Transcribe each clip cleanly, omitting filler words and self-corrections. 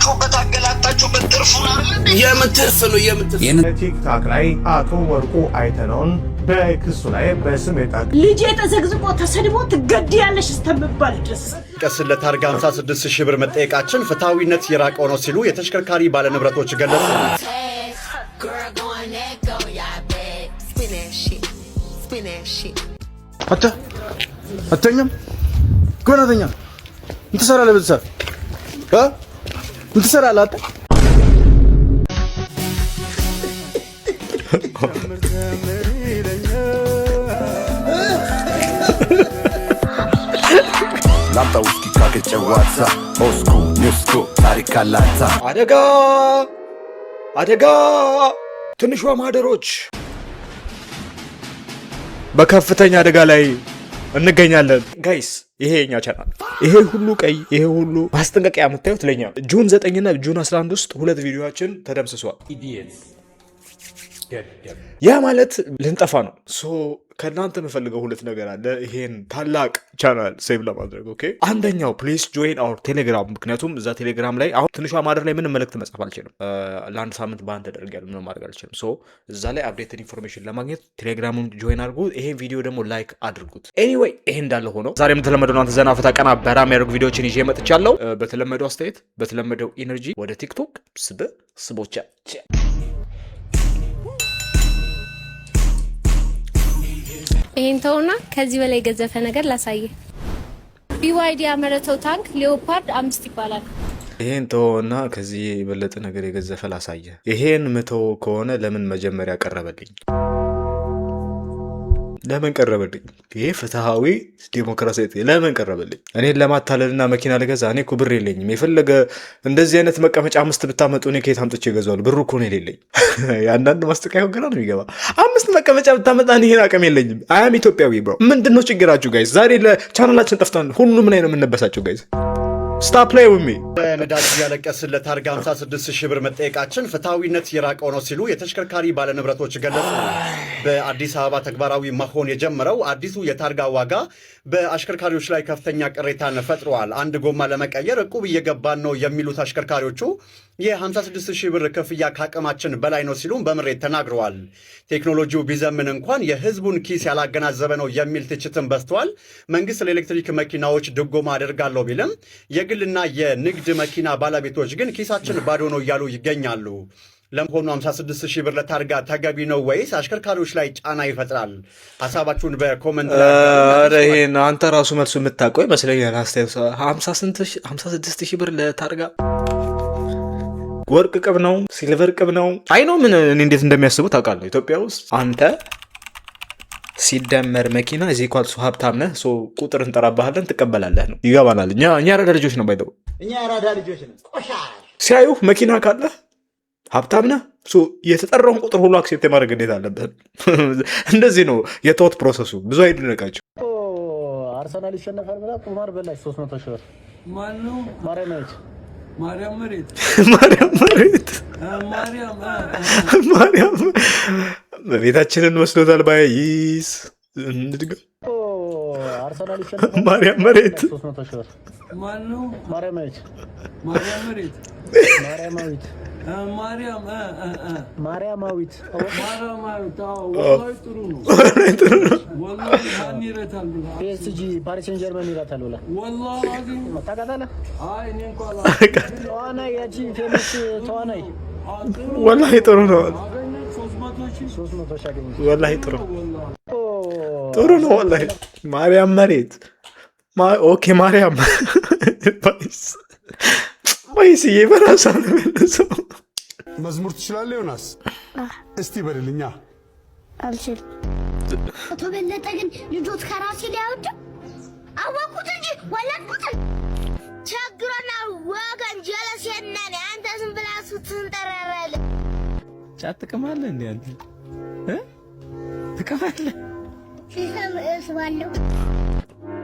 አላችሁበት አገላጣችሁበት ትርፉን አይደል የምትርፍ ነው የምትርፍ ቲክታክ ላይ አቶ ወርቁ አይተነውን በክሱ ላይ በስም የጣቅ ልጄ ተዘግዝቆ ተሰድቦ ትገድያለሽ እስተምባል ድረስ ቀስለት አርጋ 56000 ብር መጠየቃችን ፍትሃዊነት የራቀው ነው ሲሉ የተሽከርካሪ ባለንብረቶች ገለጹ። አተኛም ጎናተኛ እንትሰራለህ በዛፍ እንትሰራለህ አታ ላምጣ ውስኪ ካገጨዋታ ኦስኩ ኒውስኩ ታሪክ አላታ አደጋ ትንሿ ማህደሮች በከፍተኛ አደጋ ላይ እንገኛለን ጋይስ። ይሄ የኛ ቻናል ይሄ ሁሉ ቀይ ይሄ ሁሉ ማስጠንቀቂያ የምታዩት ለኛ ጁን 9 እና ጁን 11 ውስጥ ሁለት ቪዲዮአችን ተደምስሷል። ያ ማለት ልንጠፋ ነው። ሶ ከናንተ የምፈልገው ሁለት ነገር አለ ይሄን ታላቅ ቻናል ሴቭ ለማድረግ። ኦኬ አንደኛው ፕሊዝ ጆይን አወር ቴሌግራም። ምክንያቱም እዛ ቴሌግራም ላይ አሁን ትንሿ ማደር ላይ ምንም መልእክት መጻፍ አልችልም። ለአንድ ሳምንት ባንድ ተደርጋለሁ ምንም ማድረግ አልችልም። ሶ እዛ ላይ አፕዴትድ ኢንፎርሜሽን ለማግኘት ቴሌግራሙን ጆይን አድርጉ። ይሄን ቪዲዮ ደግሞ ላይክ አድርጉት። ኤኒዌይ ይሄ እንዳለ ሆኖ ዛሬ የምትለመደው እናንተ ዘና ፈታ ቀና በራ የሚያደርጉ ቪዲዮዎችን ይዤ መጥቻለሁ። በተለመደው አስተያየት በተለመደው ኢነርጂ ወደ ቲክቶክ ስቦቻ ይሄን ተውና ከዚህ በላይ ገዘፈ ነገር ላሳየ። BYD ያመረተው ታንክ ሌኦፓርድ 5 ይባላል። ይሄን ተውና ከዚህ የበለጠ ነገር የገዘፈ ላሳየ። ይሄን ምተው ከሆነ ለምን መጀመሪያ ቀረበልኝ? ለምን ቀረበልኝ? ይሄ ፍትሃዊ ዲሞክራሲያዊ ለምን ቀረበልኝ? እኔን ለማታለልና መኪና ልገዛ እኔ እኮ ብር የለኝም። የፈለገ እንደዚህ አይነት መቀመጫ 5 ብታመጡ እኔ ከየት አምጥቼ እገዛዋለሁ? ብሩ እኮ ነው የሌለኝ። ያንዳንድ ማስተካከያ ግራ ነው የሚገባ። 5 መቀመጫ ብታመጣ እኔ ይሄን አቅም የለኝም። አያም ኢትዮጵያዊ ብሮ። ምንድነው ችግራችሁ ጋይስ? ዛሬ ለቻናላችን ጠፍታን ሁሉም ላይ ነው የምንበሳቸው ጋይስ። ስታፕ ፕሌይ ዊዝ ሚ። ነዳጅ ያለቀስለት አርጋ 56000 ብር መጠየቃችን ፍትሃዊነት የራቀው ነው ሲሉ የተሽከርካሪ ባለንብረቶች ገለጹ። በአዲስ አበባ ተግባራዊ መሆን የጀመረው አዲሱ የታርጋ ዋጋ በአሽከርካሪዎች ላይ ከፍተኛ ቅሬታን ፈጥሯል። አንድ ጎማ ለመቀየር ዕቁብ እየገባን ነው የሚሉት አሽከርካሪዎቹ የ56000 ብር ክፍያ ከአቅማችን በላይ ነው ሲሉም በምሬት ተናግረዋል። ቴክኖሎጂው ቢዘምን እንኳን የህዝቡን ኪስ ያላገናዘበ ነው የሚል ትችትም በዝቷል። መንግስት ለኤሌክትሪክ መኪናዎች ድጎማ አደርጋለሁ ቢልም የግልና የንግድ መኪና ባለቤቶች ግን ኪሳችን ባዶ ነው እያሉ ይገኛሉ። ለመሆኑ 56000 ብር ለታርጋ ተገቢ ነው ወይስ አሽከርካሪዎች ላይ ጫና ይፈጥራል? ሀሳባችሁን በኮመንት ላይ ይሄን አንተ ራሱ መልሱ የምታውቀው ይመስለኛል። 56000 ብር ለታርጋ ወርቅ ቅብ ነው ሲልቨር ቅብ ነው አይ ነው ምን እንዴት እንደሚያስቡ ታውቃለህ? ኢትዮጵያ ውስጥ አንተ ሲደመር መኪና እዚህ ኳልሱ ሀብታም ነህ ሶ ቁጥር እንጠራባለን ትቀበላለህ ነው። ይገባናል። እኛ ያራዳ ልጆች ነው ባይተው እኛ ያራዳ ልጆች ነን። ቆሻሽ ሲያዩ መኪና ካለ ሀብታም ነህ ሶ የተጠራውን ቁጥር ሁሉ አክሴፕት የማድረግ እንዴት አለበት? እንደዚህ ነው የቶት ፕሮሰሱ። ብዙ አይደነቃቸው። አርሰናል ይሸነፋል ብላ ቁማር በላሽ 300 ሺህ ብር ማን ነው? ማርያም መሬት ቤታችንን መስሎታል። ባይስ እንድገም አርሰናል ይሸነፋል ማርያም መሬት 300 ሺህ ብር ማን ነው? ማርያማዊት ማርያማዊት ወላሂ ጥሩ ነው። ወላሂ ማን ይረታል? PSG ፓሪስ ሴን ጀርመን ይረታል ብላ ወላሂ ታውቃለህ? አይ እኔ እንኳን ተዋናይ ያቺ ፌመስ ተዋናይ ወላሂ ጥሩ ነው። 300 ሺህ አገኘ። ወላሂ ጥሩ ነው። ወላሂ ማርያም መሬት ኦኬ ማርያም ባይስ ይበራሳ ነው። መዝሙር ትችላለህ ዮናስ? እስቲ በልልኛ። አልችልም። አቶ በለጠ ግን ልጆች ከራሴ ላይ አውጥ አወቁት እንጂ ወለድኩት። ቸግሮና ወገን ጀለስ የነን አንተ ዝም ብላ ስትንጠራራለ ጫት ትቀማለህ እንዴ አንተ? ትቀማለህ? ሲሰም እስባለሁ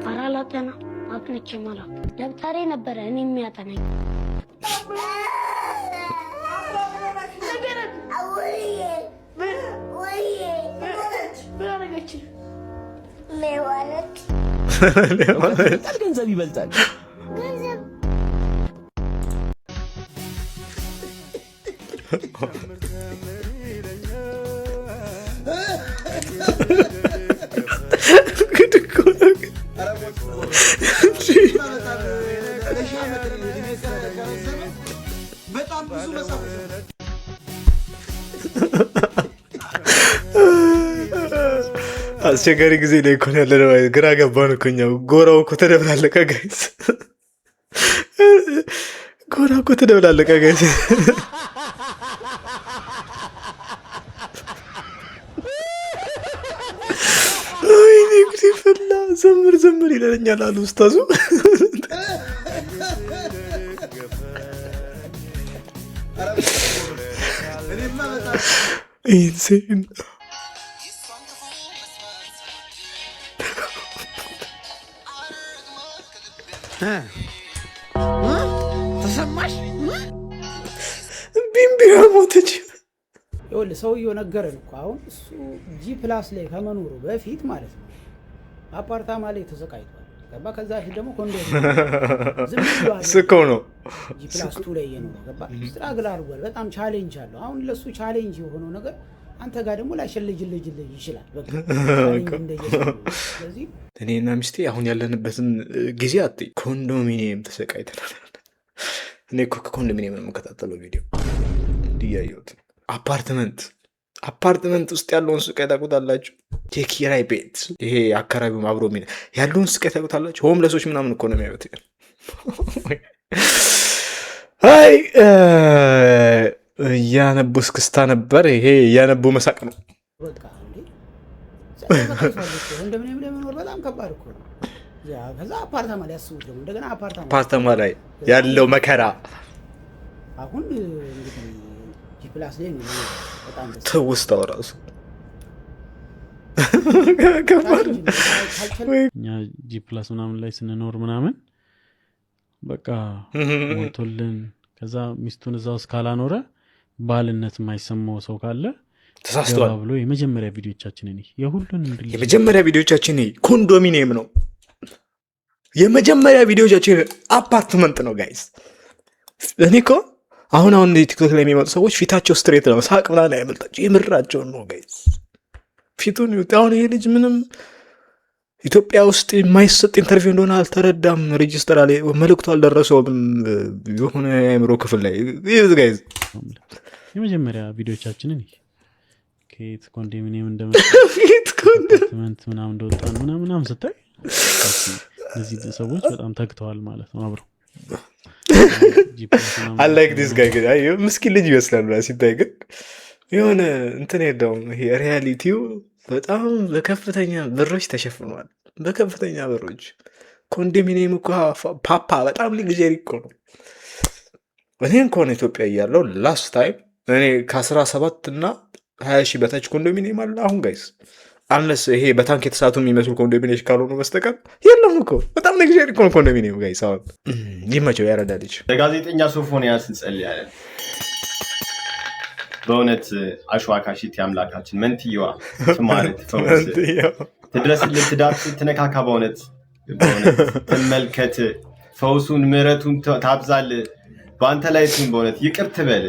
አራላጠና አጥንቼ ማለት ደብተሬ ነበረ እኔ የሚያጠናኝ ገንዘብ ይበልጣል። አስቸጋሪ ጊዜ ላይ እኮ ነው ያለነው። ግራ ገባን እኮ እኛ። ጎራው እኮ ተደብላለቀ ጋይስ፣ ጎራው እኮ ተደብላለቀ ጋይስ። ወይኔ ጉድ ፈላ። ዘምር ዘምር ይለኛል አሉ ኡስታዙ። ኢንሴን ተሰማሽ? ቢምቢያ ሞተች። ይኸውልህ ሰውየው ነገረን እኮ አሁን እሱ G+ ላይ ከመኖሩ በፊት ማለት ነው አፓርታማ ላይ ተሰቃይቷል። ገባ? ከዛ ፊት ደግሞ ኮንዶሚኒየም ዝም ብሏል። ስኮ ነው G+2 ላይ የኖረው ገባ? ስትራግል አድርጓል። በጣም ቻሌንጅ አለው። አሁን ለሱ ቻሌንጅ የሆነው ነገር አንተ ጋር ደግሞ ላይሸልጅልጅ ይችላል። በቃ ስለዚህ እኔና ሚስቴ አሁን ያለንበትን ጊዜ አትይ። ኮንዶሚኒየም ተሰቃይተናል። እኔ እኮ ከኮንዶሚኒየም ነው የምከታተለው ቪዲዮ እንዲያየሁት። አፓርትመንት ውስጥ ያለውን ስቃይ ታውቁታላችሁ? የኪራይ ቤት ይሄ አካባቢው አብሮ ያለውን ስቃይ ታውቁታላችሁ? ሆምለሶች ምናምን እኮ ነው የሚያዩት። አይ እያነቡ እስክስታ ነበር። ይሄ እያነቡ መሳቅ ነው። በቃ ኮንዶሚኒየም ላይ መኖር በጣም ከባድ እኮ ነው። ከዛ አፓርታማ ላይ ያስቡት ደግሞ እንደገና አፓርታማ ላይ ያለው መከራ አሁን እንግዲህ G+ ላይ ነው በጣም ትውስታው ራሱ እኛ G+ ምናምን ላይ ስንኖር ምናምን በቃ ሞቶልን ከዛ ሚስቱን እዛው እስካላኖረ ባልነት የማይሰማው ሰው ካለ ተሳስቷል ብሎ የመጀመሪያ ቪዲዮቻችንን የመጀመሪያ ቪዲዮቻችን ኮንዶሚኒየም ነው። የመጀመሪያ ቪዲዮቻችን አፓርትመንት ነው ጋይስ። እኔ እኮ አሁን ቲክቶክ ላይ የሚመጡ ሰዎች ፊታቸው ስትሬት ነው፣ ሳቅ ምናምን አይመልጣቸው፣ የምራቸውን ነው ጋይስ። ፊቱን አሁን ይሄ ልጅ ምንም ኢትዮጵያ ውስጥ የማይሰጥ ኢንተርቪው እንደሆነ አልተረዳም። ሬጂስተር አለ መልእክቱ አልደረሰውም የሆነ የአእምሮ ክፍል ላይ ይዝ ጋይዝ። የመጀመሪያ ቪዲዮቻችንን ከየት ኮንዶሚኒየም እንደመጣመንት ምናምን እንደወጣን ምናምን ስታይ እነዚህ ሰዎች በጣም ተግተዋል ማለት ነው አብረው። I like this guy ግን አይ ምስኪን ልጅ ይመስላል ሲታይ፣ ግን የሆነ እንትን የለውም። ይሄ ሪያሊቲው በጣም በከፍተኛ ብሮች ተሸፍኗል። በከፍተኛ ብሮች ኮንዶሚኒየም እኮ ፓፓ በጣም ሊግዜሪ እኮ ነው። እኔ እንኳን ኢትዮጵያ እያለሁ ላስት ታይም እኔ ከ17 እና 20 ሺህ በታች ኮንዶሚኒየም አለ። አሁን ጋይስ አንለስ ይሄ በታንክ የተሳቱ የሚመስሉ ኮንዶሚኒየም ካልሆኑ በስተቀር የለም እኮ። በጣም ሊግዜሪ እኮ ነው ኮንዶሚኒየም ጋይስ። አሁን ይመቸው ያረዳ ልጅ። ለጋዜጠኛ ሶፎንያስ እንጸልያለን። በእውነት አሸዋ ካሽት ያምላካችን መንትየዋ ትማርት ፈውስ ትድረስልን፣ ትዳርት ትነካካ። በእውነት ትመልከት፣ ፈውሱን ምሕረቱን ታብዛል በአንተ ላይ ትሁን። በእውነት ይቅር ትበል፣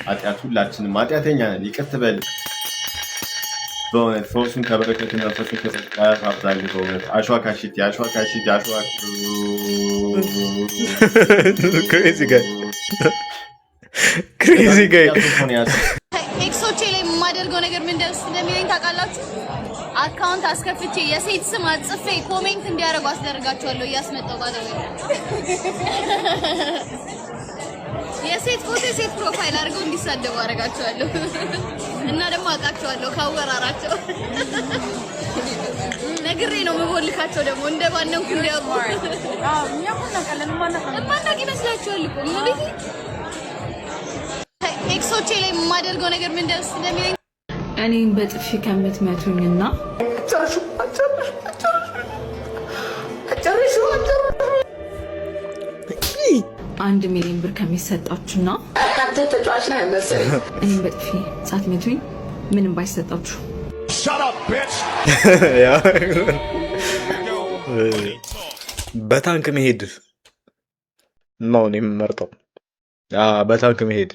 ኃጢአት ሁላችንም ኃጢአተኛ ነን፣ ይቅር ትበል። በእውነት ፈውሱን ከበረከት መንፈሱን ከጸጋ ታብዛል። በእውነት አሸዋ ካሽት አሸዋ ካሽት አሸዋ ክሬዚ ጋይ ኤክሶቼ ላይ የማደርገው ነገር ምን ደስ እንደሚለኝ ታውቃላችሁ? አካውንት አስከፍቼ የሴት ስም አጽፌ ኮሜንት እንዲያደርጉ አስደርጋቸዋለሁ። እያስመጣው ባደረገ የሴት ፎቶ የሴት ፕሮፋይል አድርገው እንዲሳደቡ አደርጋቸዋለሁ እና ደግሞ አውቃቸዋለሁ ካወራራቸው ነግሬ ነው የምቦልካቸው። ደግሞ እንደባነንኩ እንዲያውቁ ማናቅ ይመስላችኋል እኮ እንግዲህ ኤክሶቼ ላይ የማደርገው ነገር ምን ደስ እንደሚለኝ እኔን በጥፊ ከምትመቱኝና አንድ ሚሊዮን ብር ከሚሰጣችሁና እኔን በጥፊ ሳትመቱኝ ምንም ባይሰጣችሁ በታንክ መሄድ ነው እኔ የምመርጠው። በታንክ መሄድ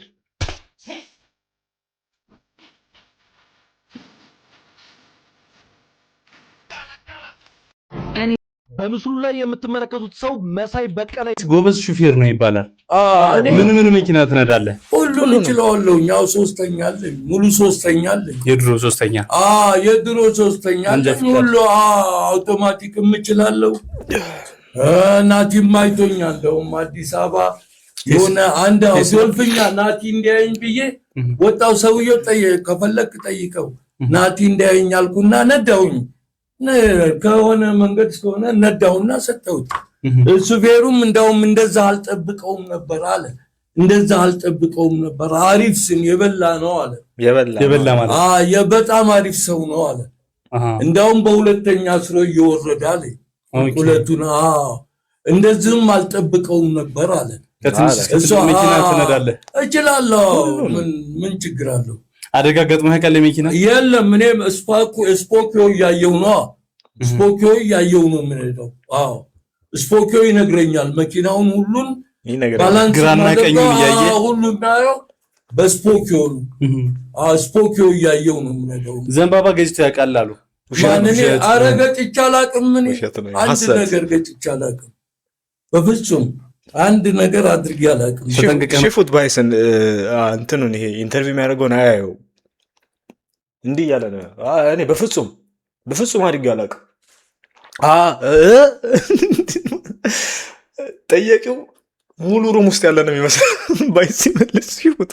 በምስሉ ላይ የምትመለከቱት ሰው መሳይ በቀለ ጎበዝ ሹፌር ነው ይባላል። ምን መኪና ትነዳለህ? ሁሉን እችላለሁ። ያው ሶስተኛ አለኝ፣ ሙሉ ሶስተኛ አለኝ። የድሮ ሶስተኛ? የድሮ ሶስተኛ አለኝ። ሁሉ አውቶማቲክ እችላለሁ። ናቲም አይቶኛል። እንደውም አዲስ አበባ የሆነ አንድ አውቶልፍኛ ናቲ እንዲያየኝ ብዬ ወጣው። ሰውየው ከፈለክ ጠይቀው ናቲ እንዲያየኝ አልኩና ነዳውኝ። ከሆነ መንገድ እስከሆነ ነዳውና ሰጠሁት። ሹፌሩም እንደውም እንደዛ አልጠብቀውም ነበር አለ። እንደዛ አልጠብቀውም ነበር። አሪፍ ስም የበላ ነው አለ። የበላ ማለት በጣም አሪፍ ሰው ነው አለ። እንደውም በሁለተኛ ስሮ እየወረደ አለ። ሁለቱን እንደዚህም አልጠብቀውም ነበር አለ። ከትንሽ መኪና ትነዳለህ? እችላለሁ። ምን ችግር አለው? አደጋ ገጥሞህ ካለ መኪና? የለም። እኔም ስፖኪዮ እያየሁ ነው። ስፖኪዮ እያየሁ ነው የምንሄደው። ስፖኪዮ ይነግረኛል መኪናውን ሁሉን ባላንስ ግራና ቀኝ እያየ ሁሉን ናየው በስፖኪዮ ነው። ስፖኪዮ እያየሁ ነው የምንሄደው። ዘንባባ ገጭተህ ያውቃል አሉ? ኧረ ገጭቼ አላውቅም። አንድ ነገር ገጭቼ አላውቅም በፍጹም። አንድ ነገር አድርጌ አላውቅም። ሽፉት ባይሰን እንትኑን ይሄ ኢንተርቪው የሚያደርገውን አያየው እንዲህ እያለ ነው። እኔ በፍጹም አድርጌ አላውቅም። ጠያቂው ሙሉ ሩም ውስጥ ያለ ነው የሚመስለው። ባይሲመልስ ሽፉት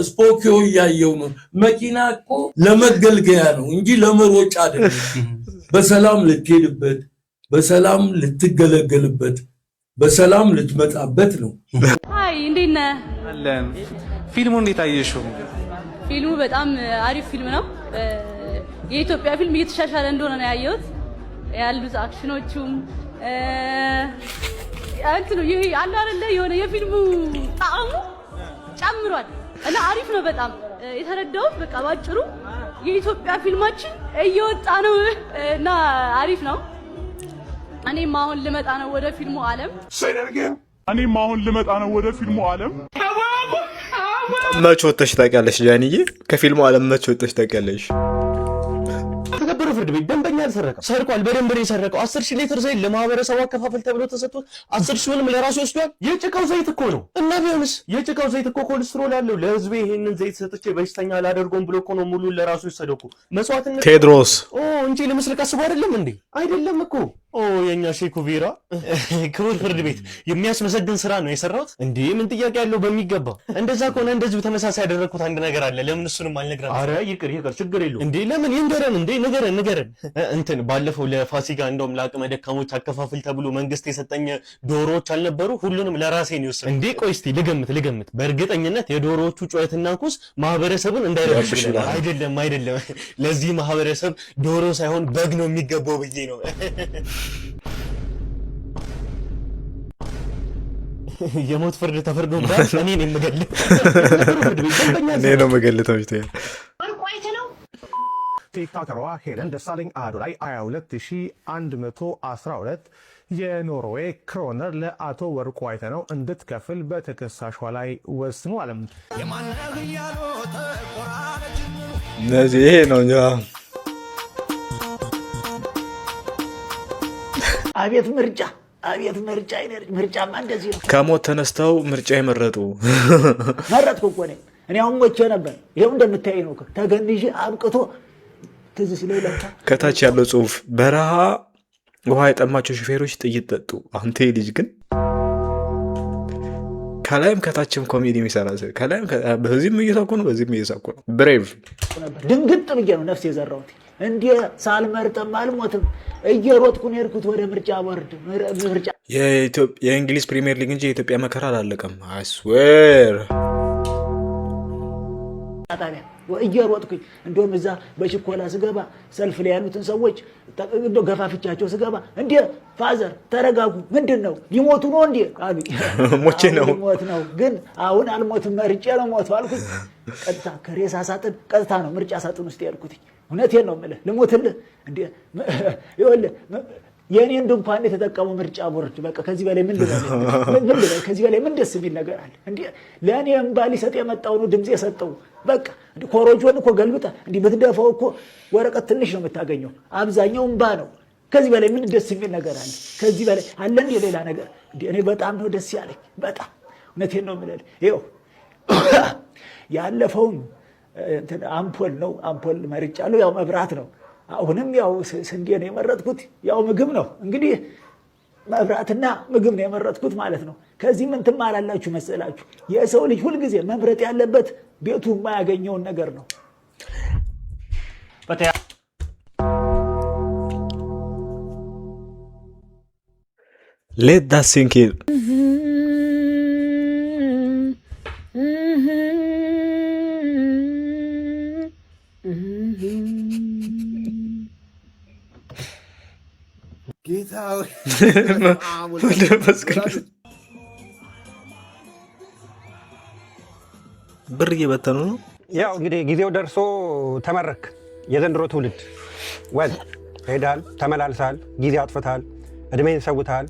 ስፖኪዮ እያየው ነው። መኪና እኮ ለመገልገያ ነው እንጂ ለመሮጫ አይደለም። በሰላም ልትሄድበት፣ በሰላም ልትገለገልበት፣ በሰላም ልትመጣበት ነው። አይ እንዴት ነህ? አለን። ፊልሙ እንዴት አየሽው? ፊልሙ በጣም አሪፍ ፊልም ነው። የኢትዮጵያ ፊልም እየተሻሻለ እንደሆነ ነው ያየሁት። ያሉት አክሽኖቹም እንትኑ ይሄ አለ አይደለ የሆነ የፊልሙ ጣዕሙ ጨምሯል እና አሪፍ ነው በጣም የተረዳሁት። በቃ ባጭሩ የኢትዮጵያ ፊልማችን እየወጣ ነው እና አሪፍ ነው። እኔም አሁን ልመጣ ነው ወደ ፊልሙ ዓለም። መቼ ወጥተሽ ታውቂያለሽ ጃንዬ? ከፊልሙ ዓለም መቼ ወጥተሽ ታውቂያለሽ? የተከበረው ፍርድ ቤት ደንበኛ አልሰረቀም። ሰርቋል። በደንብ ነው የሰረቀው። 10,000 ሊትር ዘይት ለማህበረሰቡ አከፋፈል ተብሎ ተሰጥቶት 10,000ንም ለራሱ ወስዷል። የጭቃው ዘይት እኮ ነው። እና ቢሆንስ የጭቃው ዘይት እኮ ኮሌስትሮል አለው። ለህዝቤ ይሄንን ዘይት ሰጥቼ በሽተኛ አላደርገውም ብሎ እኮ ነው ሙሉ ለራሱ ይሰደው እኮ መስዋዕትነት። ቴድሮስ እንጂ ለመስረቅ አስቦ አይደለም እንዴ? አይደለም እኮ የኛ ሼኩ ቪራ። ክቡር ፍርድ ቤት የሚያስመሰግን ስራ ነው የሰራሁት። እንዴ ምን ጥያቄ ያለው? በሚገባ እንደዛ ከሆነ እንደዚህ ተመሳሳይ ያደረኩት አንድ ነገር አለ። ለምን እሱንም አልነግረን? አረ ይቅር ችግር የለውም። እንዴ ለምን ይንገረን እንዴ? ንገረን። እንትን ባለፈው ለፋሲካ እንደውም ለአቅመ ደካሞች አከፋፍል ተብሎ መንግስት የሰጠኝ ዶሮዎች አልነበሩ? ሁሉንም ለራሴ ነው የወሰድኩት። እንዴ ቆይ እስቲ ልገምት። በእርግጠኝነት የዶሮዎቹ ጩኸትና ኩስ ማህበረሰቡን እንዳይረብሽ ይችላል። አይደለም ለዚህ ማህበረሰብ ዶሮ ሳይሆን በግ ነው የሚገባው ብዬ ነው። የሞት ፍርድ ተፈርዶብኝ እኔ ነኝ የምገልህ። እኔ ነው የምገልህ። ቲክቶከሯ ሄለን ደሳለኝ አዶ ላይ 22112 የኖርዌይ ክሮነር ለአቶ ወርቁ አይተነው እንድትከፍል በተከሳሿ ላይ ወስኗል። እነዚህ ይሄ ነው እንጂ አቤት ምርጫ ምርጫማ እንደዚህ ነው። ከሞት ተነስተው ምርጫ የመረጡ መረጥኩ እኮ እኔ አሁን ሞቼ ነበር። ይሄው እንደምታይ ነው ተገንዤ አብቅቶ ትዝ ሲለኝ ከታች ያለው ጽሁፍ በረሃ ውሃ የጠማቸው ሹፌሮች ጥይት ጠጡ። አንተ ልጅ ግን ከላይም ከታችም ኮሜዲ የሚሰራ ሰው ከላይም በዚህም እየሳኩ ነው፣ በዚህም እየሳኩ ነው። ብሬቭ ድንግጥ ብዬ ነው ነፍስ የዘራሁት። እንዴ ሳልመርጥም አልሞትም እየሮጥኩ ነው የሄድኩት ወደ ምርጫ ቦርድ። የእንግሊዝ ፕሪሚየር ሊግ እንጂ የኢትዮጵያ መከራ አላለቀም። አይስዌር ታዲያ እየሮጥኩኝ እንደውም እዛ በችኮላ ስገባ ሰልፍ ላይ ያሉትን ሰዎች እንደው ገፋፍቻቸው ስገባ እንዴ ፋዘር ተረጋጉ፣ ምንድን ነው ሊሞቱ ነው እንዴ አሉ። ሞቼ ነው ሞት ነው ግን አሁን አልሞትም መርጬ ነው ሞት አልኩኝ። ቀጥታ ከሬሳ ሳጥን ቀጥታ ነው ምርጫ ሳጥን ውስጥ ያልኩት። እውነቴን ነው የምልህ ልሞትልህ እንዴ ይኸውልህ የኔን ድንኳን የተጠቀመው ምርጫ ቦርድ በቃ ከዚህ በላይ ምን ልበል? ከዚህ በላይ ምን ደስ የሚል ነገር አለ እንዴ? ለእኔ እምባ ሊሰጥ የመጣው ነው ድምፅ የሰጠው። በቃ ኮሮጆን እኮ ገልብጠህ እንዲህ ብትደፋው እኮ ወረቀት ትንሽ ነው የምታገኘው። አብዛኛው እምባ ነው። ከዚህ በላይ ምን ደስ የሚል ነገር አለ? ከዚህ በላይ አለ እንዴ ሌላ ነገር? እኔ በጣም ነው ደስ ያለኝ። በጣም እውነቴን ነው የምልህ። ይኸው ያለፈውን አምፖል ነው አምፖል መርጫለሁ። ያው መብራት ነው። አሁንም ያው ስንዴ ነው የመረጥኩት። ያው ምግብ ነው እንግዲህ መብራትና ምግብ ነው የመረጥኩት ማለት ነው። ከዚህ ምን ትማራላችሁ መሰላችሁ? የሰው ልጅ ሁልጊዜ መምረጥ ያለበት ቤቱ የማያገኘውን ነገር ነው። Let that sink in. ብር እየበተኑ ነው። ያው እንግዲህ ጊዜው ደርሶ ተመረክ። የዘንድሮ ትውልድ ወል ሄዳል፣ ተመላልሳል፣ ጊዜ አጥፍታል፣ እድሜን ሰውታል፣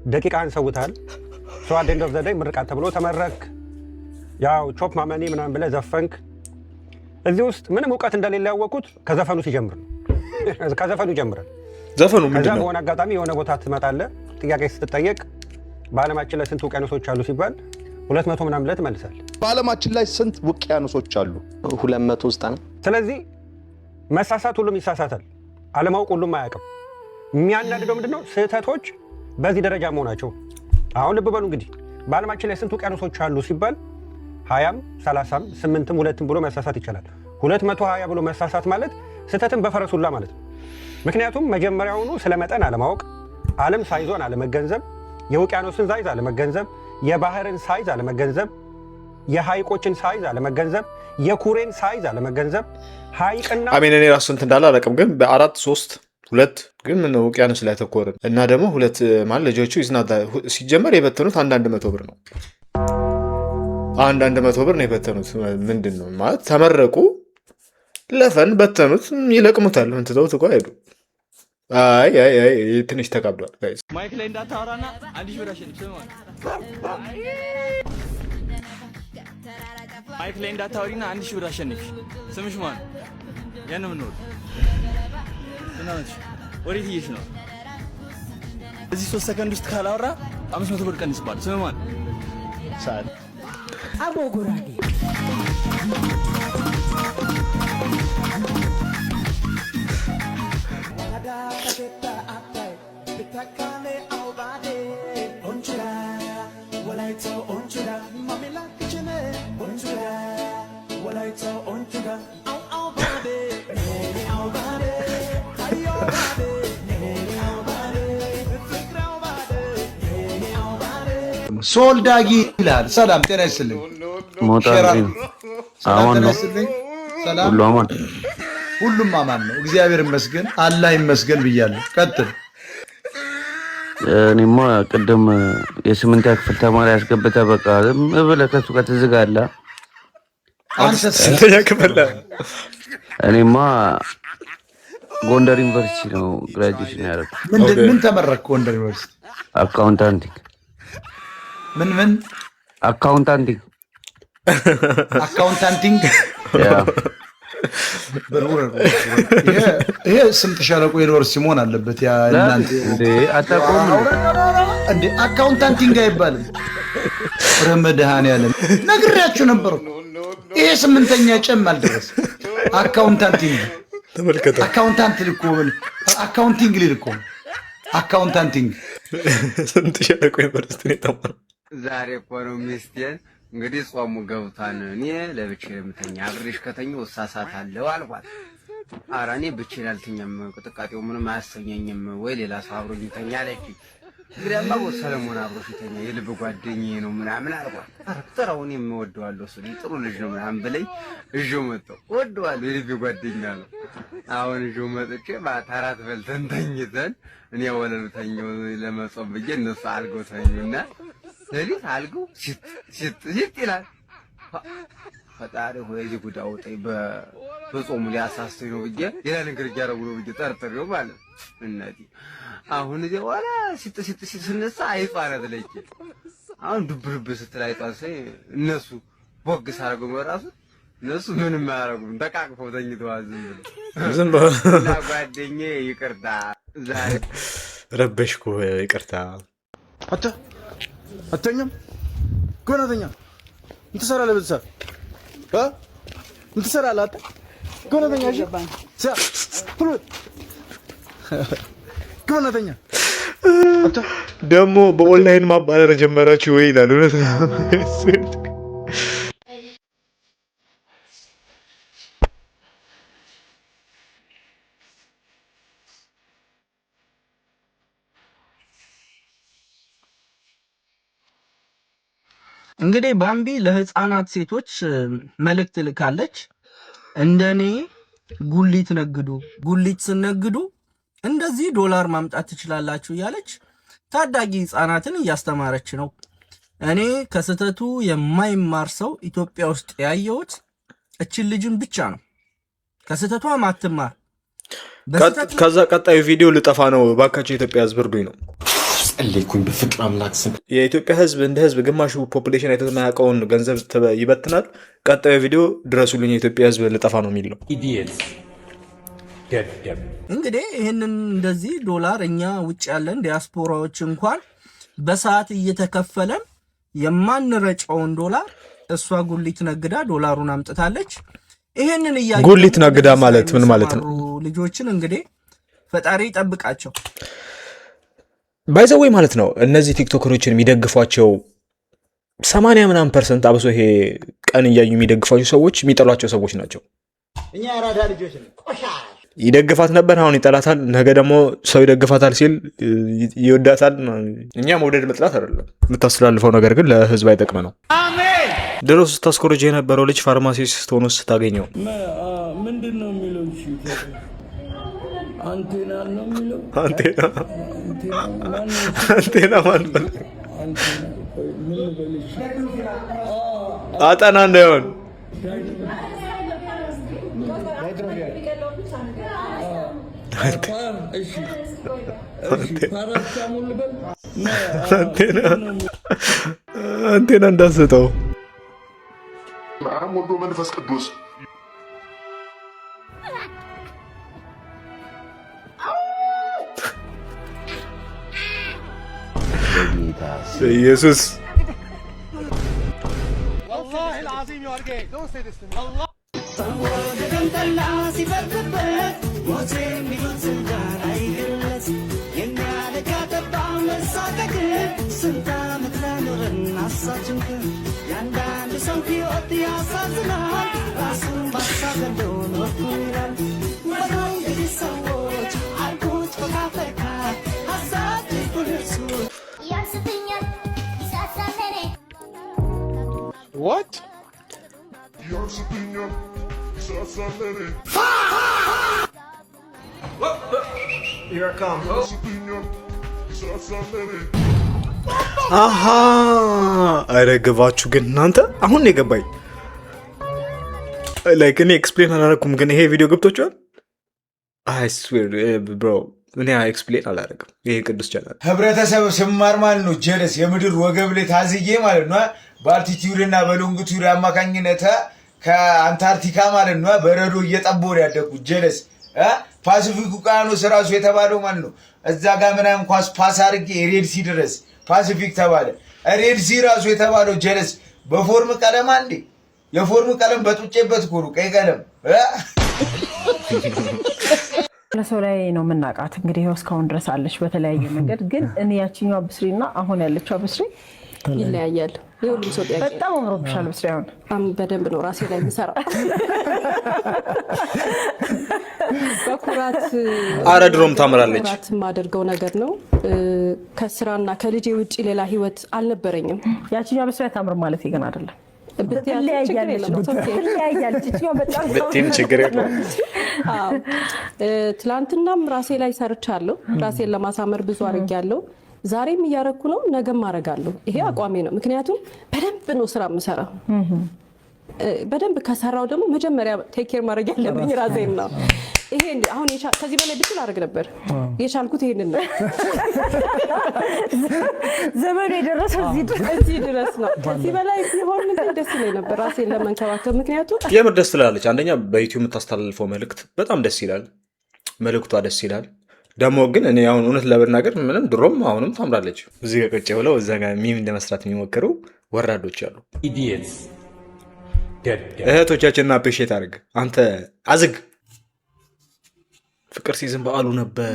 ደቂቃን ሰውታል። ሰው አደንደር ዘደይ ምርቃት ተብሎ ተመረክ። ያው ቾፕ ማመኒ ምናምን ብለህ ዘፈንክ። እዚህ ውስጥ ምንም እውቀት እንደሌለ ያወቁት ከዘፈኑ ሲጀምር ነው። ከዘፈኑ ይጀምራል። ዘፈኑ ምንድን ነው? በሆነ አጋጣሚ የሆነ ቦታ ትመጣለህ። ጥያቄ ስትጠየቅ በዓለማችን ላይ ስንት ውቅያኖሶች አሉ ሲባል 200 ምናምን ብለህ ትመልሳለህ። በዓለማችን ላይ ስንት ውቅያኖሶች አሉ? 290። ስለዚህ መሳሳት ሁሉም ይሳሳታል፣ አለማወቅ ሁሉም አያውቅም። የሚያናድደው ምንድነው? ስህተቶች በዚህ ደረጃ መሆናቸው። አሁን ልብ በሉ እንግዲህ በዓለማችን ላይ ስንት ውቅያኖሶች አሉ ሲባል 20ም 30ም 8ም 2ም ብሎ መሳሳት ይቻላል። 220 ብሎ መሳሳት ማለት ስህተትን በፈረሱላ ማለት ነው። ምክንያቱም መጀመሪያውኑ ስለ መጠን አለማወቅ፣ ዓለም ሳይዞን አለመገንዘብ፣ የውቅያኖስን ሳይዝ አለመገንዘብ፣ የባህርን ሳይዝ አለመገንዘብ፣ የሐይቆችን ሳይዝ አለመገንዘብ፣ የኩሬን ሳይዝ አለመገንዘብ፣ ሐይቅና አሜን። እኔ ራሱ እንትን እንዳለ አላውቅም፣ ግን በ4 3 2 ግን ምን ነው ውቅያኖስ ላይ ተኮርን እና ደግሞ 2 ማለት ልጆቹ ይዝናዳ ሲጀመር የበተኑት አንዳንድ 100 ብር ነው። አንዳንድ 100 ብር ነው የበተኑት። ምንድን ነው ማለት ተመረቁ፣ ለፈን በተኑት፣ ይለቅሙታል። ምን ትተውት እኮ አይሄዱ። አይ አይ አይ ትንሽ ተቃብዷል ጋይስ። ማይክ ላይ እንዳታወራና አንድ ሺህ ብር አሸንፍ። ማይክ ላይ እንዳታወሪና አንድ ሺህ ብር አሸንፍ። ስምሽ ማን? ያን ምን ነው? እናንተ ወዴት እየሽ ነው? እዚህ 3 ሰከንድ ውስጥ ካላወራ 500 ብር ቀንስባል። ስም ማን? ሳል አቦ ጉራጌ ሶልዳጊ ይላል። ሰላም ጤና ይስጥልኝ። ሰላም ሁሉም አማን ነው፣ እግዚአብሔር ይመስገን፣ አላህ ይመስገን ብያለሁ። ቀጥል። እኔማ ቅድም የ8ኛ ክፍል ተማሪ ያስገብተህ በቃ ዝም ብለህ ከሱ ጋር ትዝጋለህ። አንተ 8ኛ ክፍል? እኔማ ጎንደር ዩኒቨርሲቲ ነው ግራጁዌሽን ያደረኩት። ምን ተመረቅክ? ጎንደር ዩኒቨርሲቲ አካውንታንቲንግ። ምን አካውንታንቲንግ? አካውንታንቲንግ ይሄ ስምጥ ሸለቆ ዩኒቨርሲቲ መሆን አለበት። ያ እናንተ እንዴ አታውቁም እንዴ? አካውንታንቲንግ አይባልም። ረመዳን ያለ ነግሬያችሁ ነበር። ይሄ 8ኛ ጨም አልደረስ። አካውንታንቲንግ ተመልከተ። አካውንታንት ልኮ አካውንቲንግ ልኮ አካውንታንቲንግ ስምጥ ሸለቆ ዩኒቨርሲቲ ነው ተማረ። ዛሬ እኮ ነው ሚስቴን እንግዲህ ጾሙ ገብቷን እኔ ለብቻዬ የምተኛ አብሬሽ ከተኛሁ እሳሳታለሁ አልኳት። ኧረ እኔ ብቻዬን አልተኛም፣ ቅጥቃጤው ምንም አያሰኘኝም፣ ወይ ሌላ ሰው አብሮኝ ይተኛ አለችኝ። እንግዲያማ ሰለሞን አብሮሽ ይተኛ የልብ ጓደኛዬ ነው ምናምን አልኳት። ኧረ ጥራው እኔም እወደዋለሁ እሱ ጥሩ ልጅ ነው ምናምን ብለኝ እዤው መጣሁ። እወደዋለሁ የልብ ጓደኛ ነው። አሁን እዤው መጥቼ ማታ እራት በልተን ተኝተን እኔ ወለሉ ተኛሁ ለመጾም ብዬ እነሱ አልገው ተኙና ሌሊት አልገው ሲጥ ይላል። ፈጣሪ ሆይ እዚህ ጉድ አውጣኝ፣ በጾሙ ሊያሳስተኝ ነው ብዬ ሌላ ነገር እያደረጉ ነው ብዬ ጠርጥሬው ማለት እናቴ። አሁን እዚህ በኋላ ሲጥ ስነሳ አይጧ ናት ለች። አሁን ዱብ ዱብ ስትል አይጧ እነሱ ቦግ ሳደርገው በራሱ እነሱ ምንም አያረጉም ተቃቅፈው ተኝተዋል ዝም ብሎ እና ጓደኛዬ ይቅርታ ዛሬ ረበሽኩ ይቅርታ አተኛም ጎናተኛ እንትሰራለህ በዛ እንትሰራለህ አታ ጎናተኛ እሺ ጎናተኛ ደግሞ በኦንላይን ማባረር ጀመራችሁ ወይ ይላል እውነት እንግዲህ ባምቢ ለህፃናት ሴቶች መልእክት ልካለች። እንደኔ ጉሊት ነግዱ፣ ጉሊት ስነግዱ እንደዚህ ዶላር ማምጣት ትችላላችሁ እያለች ታዳጊ ህፃናትን እያስተማረች ነው። እኔ ከስተቱ የማይማር ሰው ኢትዮጵያ ውስጥ ያየሁት እችን ልጅን ብቻ ነው። ከስተቷ ማትማር ከዛ ቀጣዩ ቪዲዮ ልጠፋ ነው ባካቸው የኢትዮጵያ ህዝብ እርዱኝ ነው ጸለይኩኝ በፍቅር አምላክ ስም። የኢትዮጵያ ህዝብ እንደ ህዝብ ግማሹ ፖፑሌሽን አይቶ የማያውቀውን ገንዘብ ይበትናል። ቀጣዩ ቪዲዮ ድረሱልኝ የኢትዮጵያ ህዝብ ልጠፋ ነው የሚል ነው። እንግዲህ ይህንን እንደዚህ ዶላር እኛ ውጭ ያለን ዲያስፖራዎች እንኳን በሰዓት እየተከፈለን የማንረጨውን ዶላር እሷ ጉሊት ነግዳ ዶላሩን አምጥታለች። ይህንን እያዩ ጉሊት ነግዳ ማለት ምን ማለት ነው? ልጆችን እንግዲህ ፈጣሪ ይጠብቃቸው። ባይዘወይ ማለት ነው እነዚህ ቲክቶከሮችን የሚደግፏቸው 80% አብሶ ይሄ ቀን እያዩ የሚደግፏቸው ሰዎች የሚጠሏቸው ሰዎች ናቸው። እኛ ያራዳ ልጆች ነን። ቆሻሽ ይደግፋት ነበር፣ አሁን ይጠላታል። ነገ ደግሞ ሰው ይደግፋታል ሲል ይወዳታል። እኛ መውደድ መጥላት አይደለም፣ የምታስተላልፈው ነገር ግን ለህዝብ አይጠቅም ነው። አሜን። ድሮ ስታስኮርጅ የነበረው ልጅ ፋርማሲስት ሆኖ ስታገኘው ምንድን ነው የሚለው? አንቴና ነው የሚለው። አንቴና ማለት አጠና እንዳይሆን አንቴና እንዳሰጠው ወልዶ መንፈስ ቅዱስ ኢየሱስ What? Here I come. አሃ አረገባችሁ ግን እናንተ አሁን የገባኝ ላይክ እኔ ኤክስፕሌን አላረኩም፣ ግን ይሄ ቪዲዮ ገብቶችኋል። አይ ስዌር ብሮ እኔ ኤክስፕሌን አላረግም። ይሄ ቅዱስ ቻናል ህብረተሰብ ስማር ማለት ነው ጀለስ የምድር ወገብ ላይ ታዝዬ ማለት ነው በአልቲቲዩድ እና በሎንግቱድ አማካኝነት ከአንታርክቲካ ማለት ነው በረዶ እየጠቦ ያደጉት ጀለስ ፓሲፊክ ውቅያኖስ ራሱ የተባለው ማለት ነው እዛ ጋር ምናምን ኳስ ፓስ አድርጌ ሬድሲ ድረስ ፓሲፊክ ተባለ። ሬድሲ ራሱ የተባለው ጀለስ በፎርም ቀለም አንዴ የፎርም ቀለም በጡጬበት ኮሩ ቀይ ቀለም ለሰው ላይ ነው የምናውቃት። እንግዲህ ይኸው እስካሁን ድረስ አለች በተለያየ መንገድ። ግን እኔ ያችኛው አብስሪና አሁን ያለችው አብስሪ ይለያያል። የሁሉም ሰው ጥያቄ በጣም አምሮብሻል ብስሪ። አሁን በደንብ ነው ራሴ ላይ የምሰራው። በኩራት ኧረ ድሮም ታምራለች። በኩራት የማደርገው ነገር ነው። ከስራና ከልጄ ውጭ ሌላ ህይወት አልነበረኝም። ያችኛው ብስሪ አታምር ማለት ግን አይደለም። ብትይም ችግር የለውም። ትላንትናም ራሴ ላይ ሰርቻለሁ። ራሴን ለማሳመር ብዙ አድርጌያለሁ። ዛሬም እያረኩ ነው፣ ነገም አደርጋለሁ። ይሄ አቋሜ ነው። ምክንያቱም በደንብ ነው ስራ የምሰራው። በደንብ ከሰራው ደግሞ መጀመሪያ ቴክ ኬር ማድረግ ያለብኝ ራሴን ነው። ይሄ አሁን ከዚህ በላይ ብችል አድርግ ነበር። የቻልኩት ይሄንን ነው። ዘመኑ የደረሰው እዚህ ድረስ ነው። ከዚህ በላይ ሲሆን ምን ደስ ይለኝ ነበር ራሴን ለመንከባከብ። ምክንያቱም የምር ደስ ትላለች። አንደኛ በዩቲዩብ የምታስተላልፈው መልእክት በጣም ደስ ይላል። መልእክቷ ደስ ይላል። ደግሞ ግን እኔ አሁን እውነት ለመናገር ምንም ድሮም አሁንም ታምራለች። እዚህ ጋር ቁጭ ብለው እዛ ጋር ሚም እንደመስራት የሚሞክሩ ወራዶች አሉ። እህቶቻችንን አፕሪሼት አድርግ። አንተ አዝግ ፍቅር ሲዝም በዓሉ ነበር።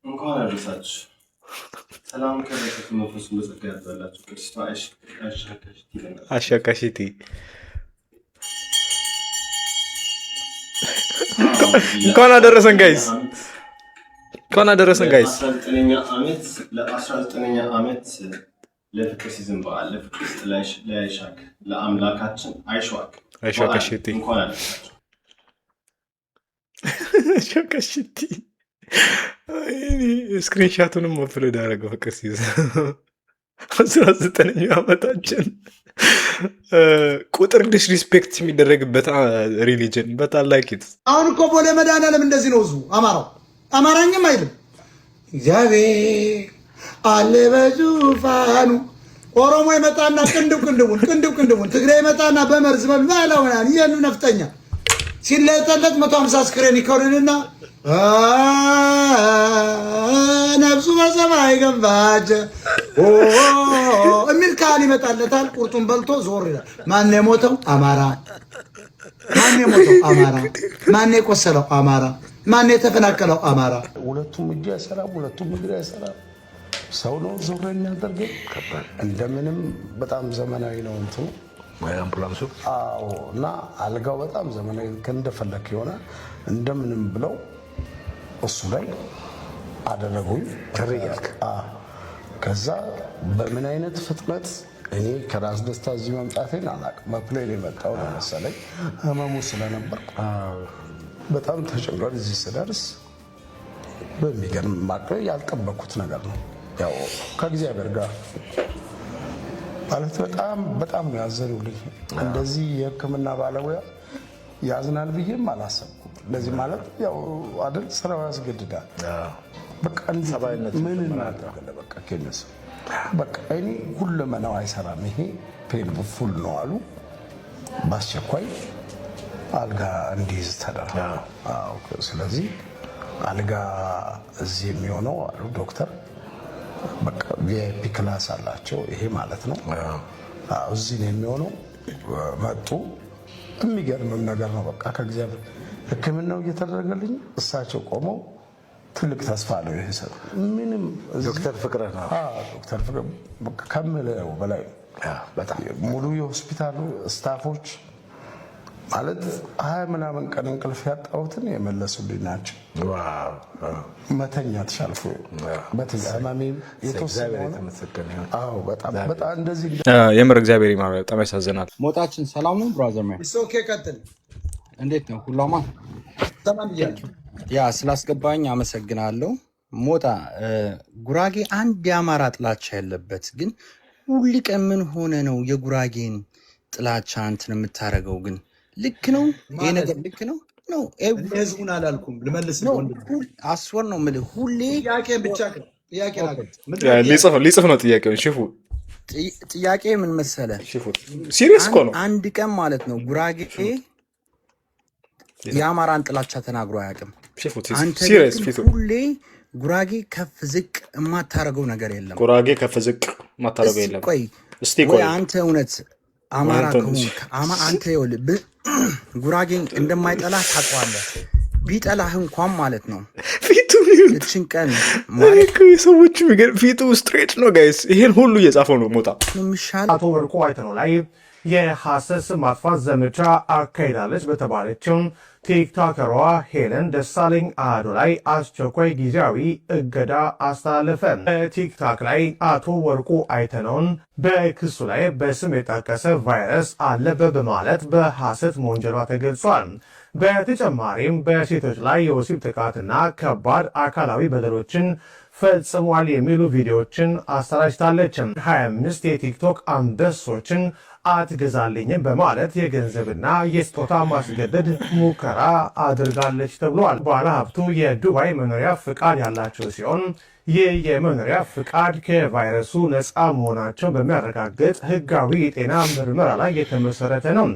እንኳን አደረሳችሁ። ሰላም ከበረከቱ መንፈሱ በጸጋ ያብዛላችሁ። ክርስቶ አሻካሽቲ እንኳን አደረሰን ጋይስ፣ እንኳን አደረሰን ጋይስ። ለ19ኛ ዓመት ለፍቅር ሲዝም በዓል ለፍቅር ለአይሻክ ለአምላካችን አይሻክ እንኳን አደረሳችሁ። ሸከሽቲ ስክሪንሻቱንም አፕሎድ ያደረገው ፍቅር ሲዝም 19ኛ ዓመታችን ቁጥር ዲስሪስፔክት የሚደረግበት ሪሊጅን በጣም ላይክ አሁን እኮ ቦሌ መድኃኒዓለም እንደዚህ ነው። ህዝቡ አማራኝም አይልም። እግዚአብሔር አለ በዙፋኑ። ኦሮሞ ይመጣና ቅንድቡን ትግሬ ይመጣና በመርዝ በላውናን ይሄን ነፍጠኛ ሲለጠለት 150 አስክሬን ይከውንና ነፍሱ በሰማይ ገባች የሚል ካህን ይመጣለታል። ቁርጡን በልቶ ዞር ይላል። ማን የሞተው? አማራ። ማን የሞተው? አማራ። ማን የቆሰለው? አማራ። ማን የተፈናቀለው? አማራ። ሁለቱም እጅ አይሰራም፣ ሁለቱም እግር አይሰራም። ሰው ነው ዞር የሚያደርገው። እንደምንም በጣም ዘመናዊ ነው እንትኑ አምቡላንሱ። አዎ። እና አልጋው በጣም ዘመናዊ እንደፈለክ የሆነ እንደምንም ብለው እሱ ላይ አደረጉኝ። ከዛ በምን አይነት ፍጥነት እኔ ከራስ ደስታ እዚህ መምጣቴን አላውቅም። በፕሌን የመጣው ነው መሰለኝ። ህመሙ ስለነበር በጣም ተጨንቋል። እዚህ ስደርስ በሚገርም ማቀው ያልጠበኩት ነገር ነው። ያው ከእግዚአብሔር ጋር ማለት በጣም ነው ያዘኑልኝ። እንደዚህ የህክምና ባለሙያ ያዝናል ብዬም አላሰብኩም። እንደዚህ ማለት ያው አይደል ስራው ያስገድዳል። በቃ ምን እናደርጋለን? በቃ ከነሱ በቃ እኔ ሁለመናው አይሰራም፣ ይሄ ፔን ፉል ነው አሉ። በአስቸኳይ አልጋ እንዲይዝ ተደረገ። ስለዚህ አልጋ እዚህ የሚሆነው አሉ ዶክተር በቃ ቪአይፒ ክላስ አላቸው። ይሄ ማለት ነው እዚህ ነው የሚሆነው። መጡ። የሚገርምም ነገር ነው። በቃ ከእግዚአብሔር ህክምናው እየተደረገልኝ እሳቸው ቆመው ትልቅ ተስፋ ነው የሰጡ። ምንም ዶክተር ፍቅረ ነው ዶክተር ፍቅረ ከምለው በላይ በጣም ሙሉ የሆስፒታሉ ስታፎች ማለት 20 ምናምን ቀን እንቅልፍ ያጣሁትን የመለሱልኝ ናቸው። መተኛት ቻልኩ። ህመሜም የተወሰነ በጣም እንደዚህ የምር እግዚአብሔር ይማር። በጣም ያሳዝናል። ሞጣችን ሰላም ነው ብራዘር ማይ ኦኬ ቀጥል። እንዴት ነው ሁላማ? ሰላም ይያል ያ ስላስገባኝ አመሰግናለሁ። ሞጣ ጉራጌ አንድ የአማራ ጥላቻ ያለበት ግን ሁል ቀን ምን ሆነ ነው የጉራጌን ጥላቻ እንትን የምታረገው? ግን ልክ ነው ይሄ ነገር ልክ ነው ነው ህዝቡን አላልኩም ልመልስ ነው አስወር ነው የምልህ። ሁሌ ጥያቄ ብቻ ጥያቄ ሊጽፍ ነው ጥያቄውን። ሽፉ ጥያቄ ምን መሰለህ? ሲሪየስ እኮ ነው። አንድ ቀን ማለት ነው ጉራጌ የአማራን ጥላቻ ተናግሮ አያውቅም። አንተ ሁሌ ጉራጌ ከፍ ዝቅ የማታረገው ነገር የለም። ጉራጌ ከፍ ዝቅ የማታረገው የለም። ቆይ አንተ እውነት አማራ ከሆንክ አንተ ይኸውልህ ጉራጌን እንደማይጠላህ ታውቀዋለህ። ቢጠላህ እንኳን ማለት ነው እችን ቀን ማለት የሰዎች ፊቱ ስትሬት ነው ጋይስ። ይሄን ሁሉ እየጻፈው ነው ሞጣ አቶ ወርቁ አይተነው ላይ የሐሰት ስም ማጥፋት ዘመቻ አካሂዳለች በተባለችው ቲክቶከሯ ሄለን ደሳለኝ አዶ ላይ አስቸኳይ ጊዜያዊ እገዳ አስተላለፈ። በቲክቶክ ላይ አቶ ወርቁ አይተነውን በክሱ ላይ በስም የጠቀሰ ቫይረስ አለበት በማለት በሐሰት መወንጀሏ ተገልጿል። በተጨማሪም በሴቶች ላይ የወሲብ ጥቃትና ከባድ አካላዊ በደሎችን ፈጽሟል የሚሉ ቪዲዮዎችን አሰራጭታለች። 25 የቲክቶክ አንበሶችን አትገዛልኝም በማለት የገንዘብና የስጦታ ማስገደድ ሙከራ አድርጋለች ተብሏል። ባለሀብቱ የዱባይ መኖሪያ ፍቃድ ያላቸው ሲሆን ይህ የመኖሪያ ፍቃድ ከቫይረሱ ነፃ መሆናቸው በሚያረጋግጥ ህጋዊ የጤና ምርመራ ላይ የተመሰረተ ነው።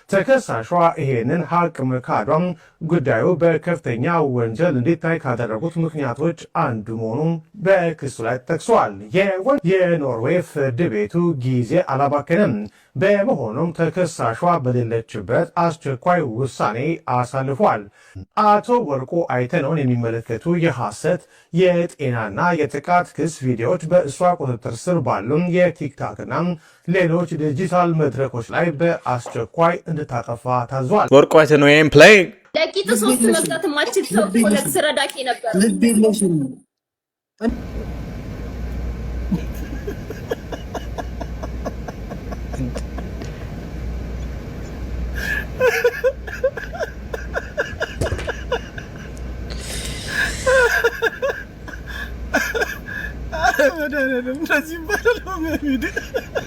ተከሳሿ ይሄንን ሀቅ መካዷም ጉዳዩ በከፍተኛ ወንጀል እንዲታይ ካደረጉት ምክንያቶች አንዱ መሆኑን በክሱ ላይ ጠቅሷል። የኖርዌይ ፍርድ ቤቱ ጊዜ አላባከነም። በመሆኑም ተከሳሿ በሌለችበት አስቸኳይ ውሳኔ አሳልፏል። አቶ ወርቁ አይተነውን የሚመለከቱ የሐሰት የጤናና የጥቃት ክስ ቪዲዮዎች በእሷ ቁጥጥር ስር ባሉ የቲክታክና ሌሎች ዲጂታል መድረኮች ላይ በአስቸኳይ እንድታጠፋ ታዟል። ወርቁ አይተነው ይሄን ፕሌይ ለቂጥ 3 መግዛት ማችል ሰው ሁለት ስረዳቂ ነበር።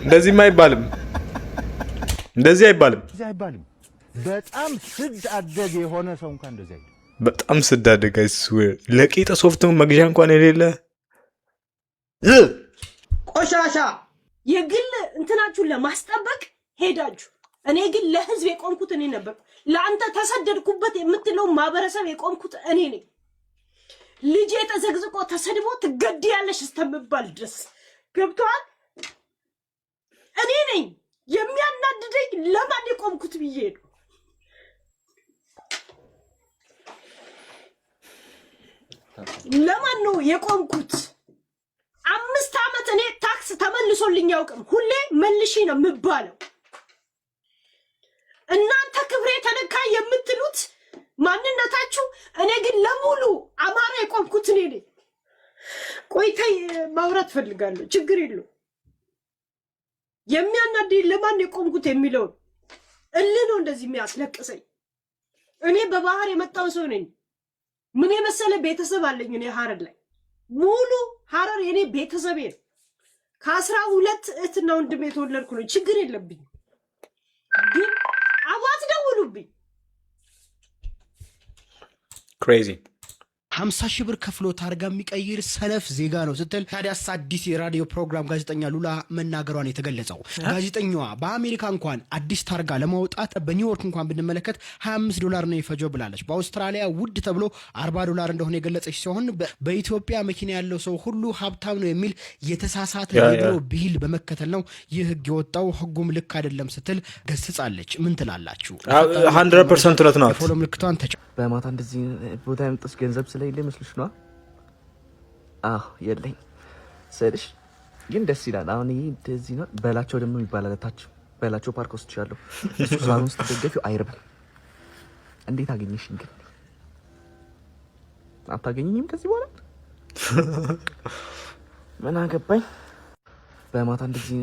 እንደዚህም አይባልም፣ እንደዚህ አይባልም። በጣም ስድ አደግ የሆነ ሰው እንኳን እንደዚህ አይደለም። በጣም ስድ አደግ አይስዌር ለቂጥ ሶፍት መግዣ እንኳን የሌለ ቆሻሻ የግል እንትናችሁን ለማስጠበቅ ሄዳችሁ፣ እኔ ግን ለህዝብ የቆምኩት እኔ ነበር። ለአንተ ተሰደድኩበት የምትለው ማህበረሰብ የቆምኩት እኔ ነኝ። ልጄ ተዘግዝቆ ተሰድቦ ትገድያለሽ እስተምባል ድረስ ገብቷል። እኔ ነኝ የሚያናድደኝ ለማን የቆምኩት ብዬ ነው። ለማን ነው የቆምኩት? 5 ዓመት እኔ ታክስ ተመልሶልኝ ያውቅም። ሁሌ መልሺ ነው የምባለው። እናንተ ክብሬ ተነካ የምትሉት ማንነታችሁ፣ እኔ ግን ለሙሉ አማራ የቆምኩት እኔ ነኝ። ቆይተይ ማውራት ፈልጋለሁ፣ ችግር የለው። የሚያናድደኝ ለማን የቆምኩት የሚለው እልህ ነው እንደዚህ የሚያስለቅሰኝ። እኔ በባህር የመጣው ሰው ነኝ። ምን የመሰለ ቤተሰብ አለኝ። እኔ ሀረር ላይ ሙሉ ሀረር የኔ ቤተሰቤ ነው። ከ12 እህትና ወንድም የተወለድኩ ነው። ችግር የለብኝ። ግን አባት ደውሉብኝ። ክሬዚ 50 ሺህ ብር ከፍሎ ታርጋ የሚቀይር ሰነፍ ዜጋ ነው ስትል ታዲያስ አዲስ የራዲዮ ፕሮግራም ጋዜጠኛ ሉላ መናገሯን የተገለጸው። ጋዜጠኛዋ በአሜሪካ እንኳን አዲስ ታርጋ ለማውጣት በኒውዮርክ እንኳን ብንመለከት $25 ነው የፈጀው ብላለች። በአውስትራሊያ ውድ ተብሎ $40 እንደሆነ የገለጸች ሲሆን በኢትዮጵያ መኪና ያለው ሰው ሁሉ ሀብታም ነው የሚል የተሳሳተ የድሮ ብሂል በመከተል ነው ይህ ህግ የወጣው። ህጉም ልክ አይደለም ስትል ገስጻለች። ምን ትላላችሁ? 100% እውነት ናት። ፎሎ ምልክቷን በማታ እንደዚህ ቦታ ያመጣች ገንዘብ ስለሌለ ይመስልሽ ነው? አዎ የለኝ ስልሽ ግን ደስ ይላል። አሁን ይሄ እንደዚህ ነው። በላቸው ደግሞ ይባላል። ታች በላቸው ፓርክ ውስጥ ያለው እሱ ሳሎን ውስጥ ተደገፊው አይርብም። እንዴት አገኘሽኝ ግን? አታገኘኝም ከዚህ በኋላ ምን አገባኝ። በማታ እንደዚህ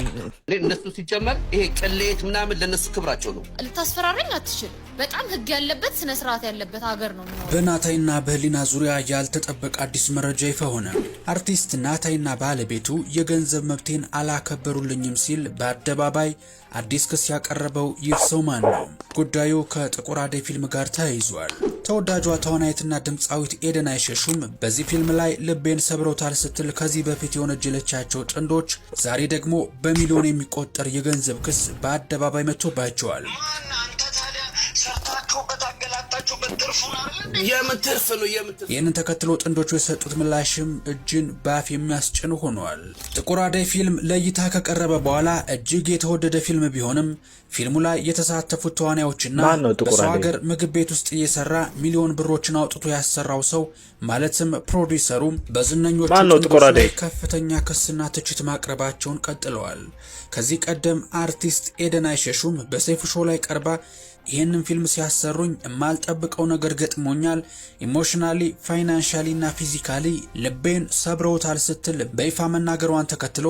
እነሱ ሲጀመር ይሄ ቅሌት ምናምን ለነሱ ክብራቸው ነው። ልታስፈራረኝ አትችልም። በጣም ህግ ያለበት ስነ ስርዓት ያለበት ሀገር ነው። በናታይና በህሊና ዙሪያ ያልተጠበቀ አዲስ መረጃ ይፋ ሆነ። አርቲስት ናታይና ባለቤቱ የገንዘብ መብቴን አላከበሩልኝም ሲል በአደባባይ አዲስ ክስ ያቀረበው ይህ ሰው ማን ነው? ጉዳዩ ከጥቁር አደይ ፊልም ጋር ተያይዟል። ተወዳጇ ተዋናይትና ድምፃዊት ኤደን አይሸሹም በዚህ ፊልም ላይ ልቤን ሰብረውታል ስትል ከዚህ በፊት የወነጀለቻቸው ጥንዶች ዛሬ ደግሞ በሚሊዮን የሚቆጠር የገንዘብ ክስ በአደባባይ መጥቶባቸዋል። ይህንን ተከትሎ ጥንዶቹ የሰጡት ምላሽም እጅን በአፍ የሚያስጭን ሆኗል። ጥቁር አደይ ፊልም ለእይታ ከቀረበ በኋላ እጅግ የተወደደ ፊልም ቢሆንም ፊልሙ ላይ የተሳተፉት ተዋናዮችና በሰው ሀገር ምግብ ቤት ውስጥ እየሰራ ሚሊዮን ብሮችን አውጥቶ ያሰራው ሰው ማለትም ፕሮዲውሰሩ በዝነኞቹ ጥንዶች ላይ ከፍተኛ ክስና ትችት ማቅረባቸውን ቀጥለዋል። ከዚህ ቀደም አርቲስት ኤደን አይሸሹም በሰይፉ ሾው ላይ ቀርባ ይህንን ፊልም ሲያሰሩኝ የማልጠብቀው ነገር ገጥሞኛል፣ ኢሞሽናሊ ፋይናንሻሊ እና ፊዚካሊ ልቤን ሰብረውታል ስትል በይፋ መናገሯን ተከትሎ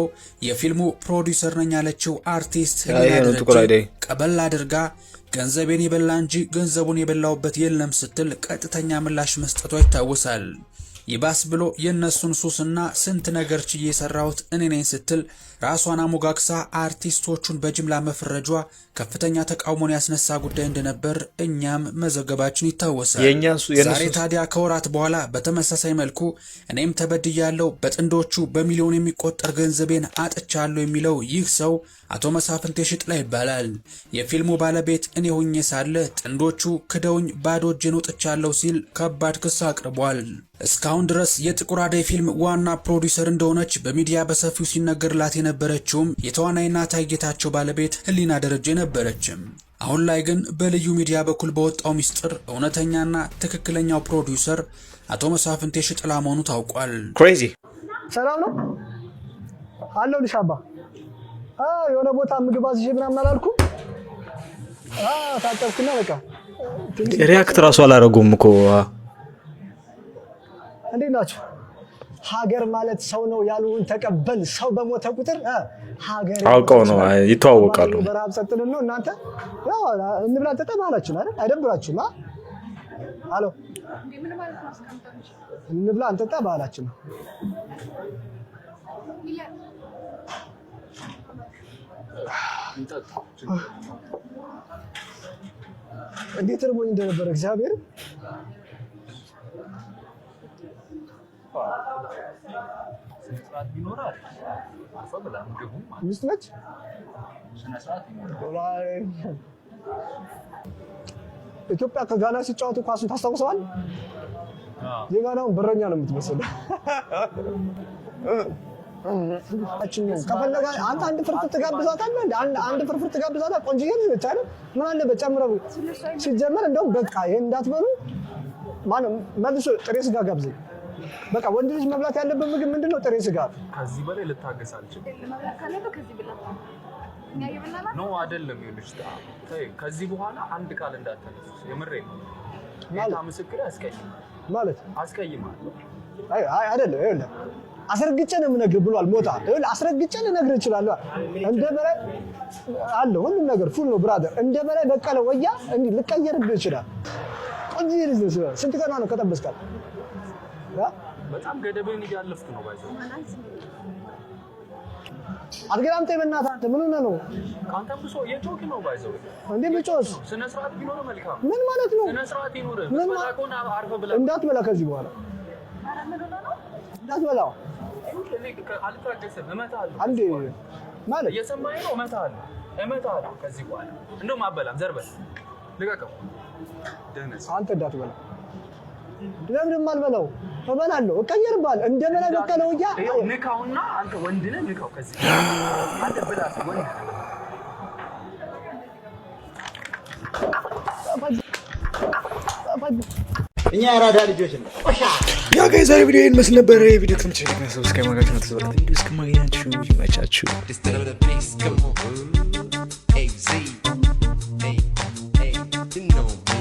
የፊልሙ ፕሮዲውሰር ነኝ ያለችው አርቲስት ህሊና ደረጀ ቀበል አድርጋ ገንዘቤን የበላ እንጂ ገንዘቡን የበላውበት የለም ስትል ቀጥተኛ ምላሽ መስጠቷ ይታወሳል። ይባስ ብሎ የነሱን ሱስና ስንት ነገር ችዬ የሰራሁት እኔ ነኝ ስትል ራሷን አሞጋግሳ አርቲስቶቹን በጅምላ መፍረጇ ከፍተኛ ተቃውሞን ያስነሳ ጉዳይ እንደነበር እኛም መዘገባችን ይታወሳል። ዛሬ ታዲያ ከወራት በኋላ በተመሳሳይ መልኩ እኔም ተበድያለሁ፣ በጥንዶቹ በሚሊዮን የሚቆጠር ገንዘቤን አጥቻለሁ የሚለው ይህ ሰው አቶ መሳፍንቴ ሽጥላ ይባላል። የፊልሙ ባለቤት እኔ ሆኜ ሳለ ጥንዶቹ ክደውኝ ባዶ እጄን ወጥቻለሁ ሲል ከባድ ክስ አቅርቧል። እስካሁን ድረስ የጥቁር አደይ ፊልም ዋና ፕሮዲውሰር እንደሆነች በሚዲያ በሰፊው ሲነገርላት የነበረችውም የተዋናይና ታይጌታቸው ባለቤት ህሊና ደረጀ ነበረችም። አሁን ላይ ግን በልዩ ሚዲያ በኩል በወጣው ሚስጥር እውነተኛና ትክክለኛው ፕሮዲውሰር አቶ መሳፍንቴ ሽጥላ መሆኑ ታውቋል። ክሬዚ ሰላም ነው አለው ልሻባ የሆነ ቦታ ምግብ አዝዤ ምናምን አላልኩም። ታጠብኩና በቃ ሪያክት ራሱ አላረጉም እኮ። እንዴት ናችሁ? ሀገር ማለት ሰው ነው ያሉን ተቀበል። ሰው በሞተ ቁጥር ሀገር አውቀው ነው ይተዋወቃሉ። በረሃብ ሰጥልን ነው እናንተ ያው እንብላ እንጠጣ ባህላችን አይደል? አይደብራችሁም? አሎ እንብላ እንጠጣ ባህላችን ነው። እንዴት እርቦኝ እንደነበረ እግዚአብሔር ሚስት ነች። ኢትዮጵያ ከጋና ሲጫወቱ ኳሱን ታስታውሰዋል? የጋናውን በረኛ ነው የምትመስለው። ከፈለጋ አንተ አንድ ፍርፍር ትጋብዛታለህ። አንድ ፍርፍር ትጋብዛታለህ። ቆንጆ ነች አይደል? ምን አለበት ጨምረው። ሲጀመር እንደውም በቃ ይሄን እንዳትበሉ ማነው መልሶ ጥሬ ስጋ ጋብዘኝ። በቃ ወንድ ልጅ መብላት ያለበት ምግብ ምንድነው? ጥሬ ስጋ። ከዚህ በላይ ልታገስ አልችልም። ነው አይደለም? ይኸውልሽ ከዚህ በኋላ አንድ ቃል እንዳትነሱ። የምሬን ነው። ጌታ ምስክሬ ማለት አስቀይማለሁ። አይ አይደለም። ይኸውልህ አስረግጬ ነው የምነግርህ ብሏል ሞታ። ይኸውልህ አስረግጬ ልነግርህ እችላለሁ። እንደ በላይ አለ ሁሉም ነገር ፉል ነው ብራዘር። እንደ በላይ በቀለ ወያ እንዴ ልቀየርብህ ይችላል። ቆንጆ ልጅ ነው። ስንት ቀን ነው ከጠበስካል? በጣም ገደብን እያለፍኩ ነው ባይዘው። አትገላምጤ በእናትህ አንተ ምን ሆነህ ነው? ካንተም ብሶ የጮክ ነው ባይዘው። እንዴ ብጮስ ስነ ስርዓት ቢኖር መልካም። ምን ማለት ነው? ስነ ስርዓት ይኖር። ምን በላቆና አርፈ ብላ እንዳትበላ ከዚህ በኋላ እንዳትበላው። አልታገሰም። እመታለሁ። አንዴ ማለት እየሰማኸኝ ነው? እመታለሁ ከዚህ በኋላ እንደውም አበላም ዘርበል ልቀቀው። ደህነስ አንተ እንዳትበላ። ለምን አልበላው? እበላለሁ፣ እቀየርብሃለሁ። እንደበላ በቀለው ያ ንካውና አንተ ወንድ ነህ። ንካው ከዚህ አንተ ብላስ ወንድ እኛ ያራዳ ልጆች ነን። ያ ጋይስ ዛሬ ቪዲዮ ይሄን መስል ነበር። ቪዲዮ ከምትችሉ ሰብስክራይብ ማድረግ ነው። ቪዲዮ እስከማግኛችሁ ይመቻችሁ። Hey, Z. Hey, you know.